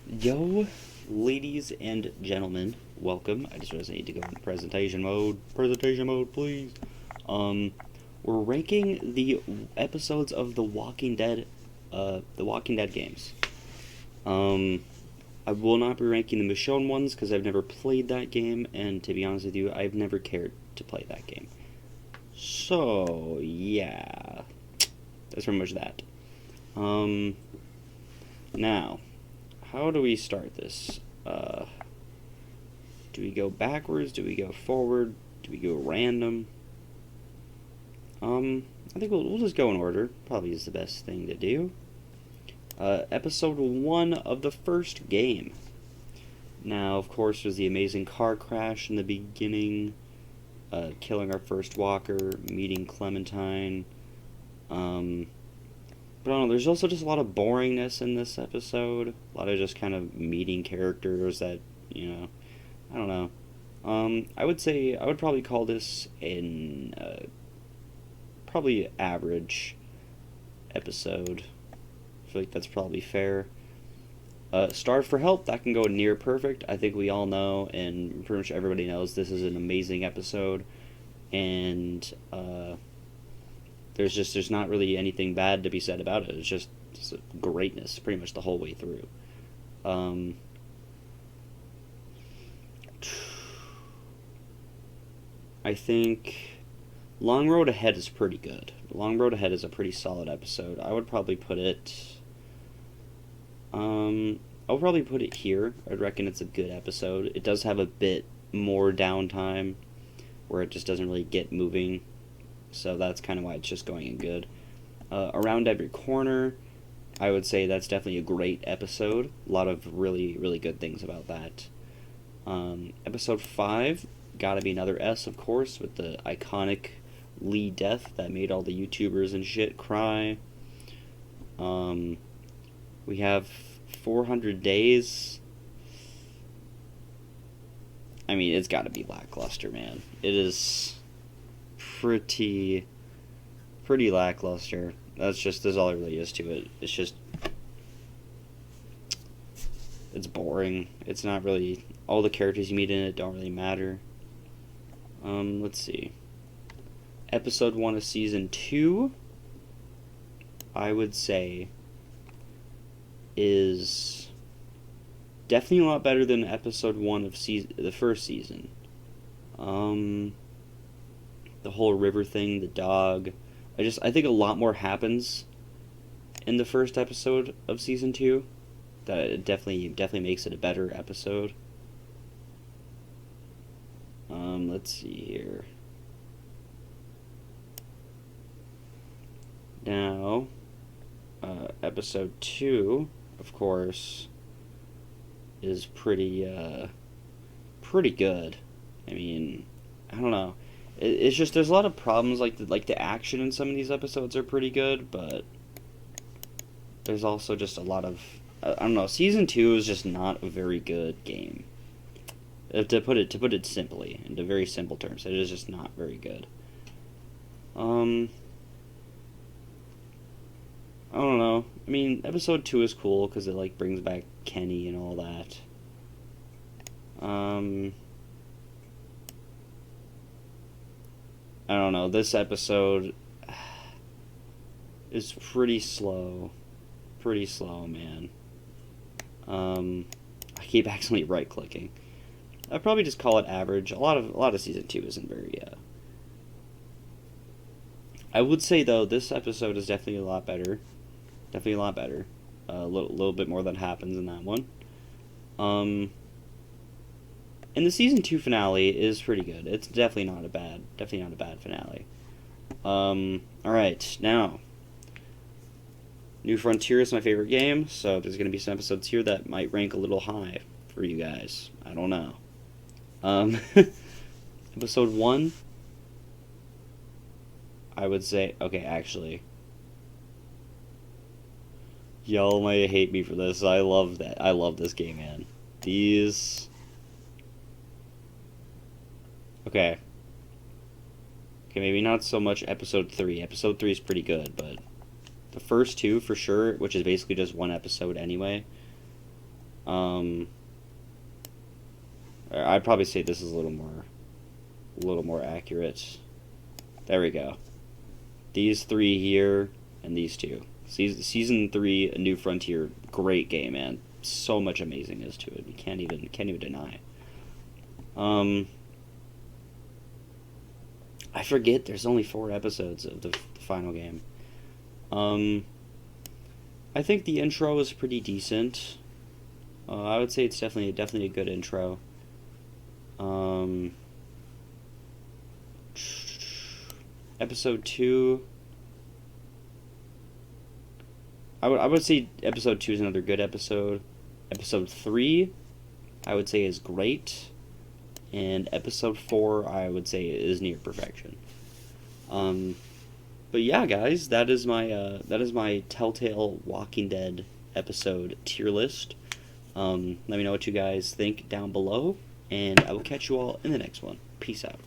Yo, ladies and gentlemen, welcome. I just need to go in presentation mode. Presentation mode, please. Um, we're ranking the episodes of The Walking Dead games. Um, I will not be ranking the Michonne ones because I've never played that game, and to be honest with you, I've never cared to play that game. So, yeah. That's pretty much that. Now, how do we start this? Do we go backwards? Do we go forward? Do we go random? I think we'll just go in order. Probably is the best thing to do. Episode 1 of the first game. Now, of course, there's the amazing car crash in the beginning, killing our first walker, meeting Clementine. But I don't know, there's also just a lot of boringness in this episode. A lot of just kind of meeting characters that, I don't know. I would say, I would probably call this an, probably average episode. I feel like that's probably fair. Starved for Help, that can go near perfect. I think we all know, and pretty much everybody knows, this is an amazing episode. And, there's not really anything bad to be said about it. It's just greatness pretty much the whole way through. I think Long Road Ahead is pretty good. Long Road Ahead is a pretty solid episode. I would probably put it here. I'd reckon it's a good episode. It does have a bit more downtime where it just doesn't really get moving. So that's kind of why it's just going in good. Around Every Corner, I would say that's definitely a great episode. A lot of really, really good things about that. Episode 5, gotta be another S, of course, with the iconic Lee death that made all the YouTubers and shit cry. We have 400 Days. I mean, it's gotta be lackluster, man. It is pretty lackluster. That's all there really is to it. It's boring. It's not really, all the characters you meet in it don't really matter. Let's see. Episode 1 of Season 2, I would say, is definitely a lot better than Episode 1 of the first season. The whole river thing, the dog. I think a lot more happens in the first episode of Season 2. That it definitely makes it a better episode. Let's see here. Now, episode 2, of course, is pretty good. I mean, I don't know. It's just there's a lot of problems, like the action in some of these episodes are pretty good, but there's also just a lot of, I don't know. Season 2 is just not a very good game. To put it simply, into very simple terms, it is just not very good. I don't know. I mean, episode 2 is cool because it brings back Kenny and all that. I don't know. This episode is pretty slow. Pretty slow, man. I keep accidentally right-clicking. I'd probably just call it average. A lot of Season 2 isn't very, I would say, though, this episode is definitely a lot better. Definitely a lot better. A little bit more that happens in that one. And the Season 2 finale is pretty good. It's definitely not a bad finale. Alright, now. New Frontier is my favorite game, so there's going to be some episodes here that might rank a little high for you guys. I don't know. Episode 1, I would say, okay, actually, y'all might hate me for this. I love this game, man. Okay, maybe not so much episode 3. Episode 3 is pretty good, but the first two, for sure, which is basically just one episode anyway, I'd probably say this is a little more accurate. There we go. These three here and these two. Season 3, A New Frontier, great game, man. So much amazingness to it. We can't even deny. I forget there's only 4 episodes of the final game. I think the intro is pretty decent. I would say it's definitely a good intro. Episode 2. I would say episode 2 is another good episode. Episode 3, I would say, is great. And episode 4, I would say, is near perfection. But yeah, guys, that is my Telltale Walking Dead episode tier list. Let me know what you guys think down below, and I will catch you all in the next one. Peace out.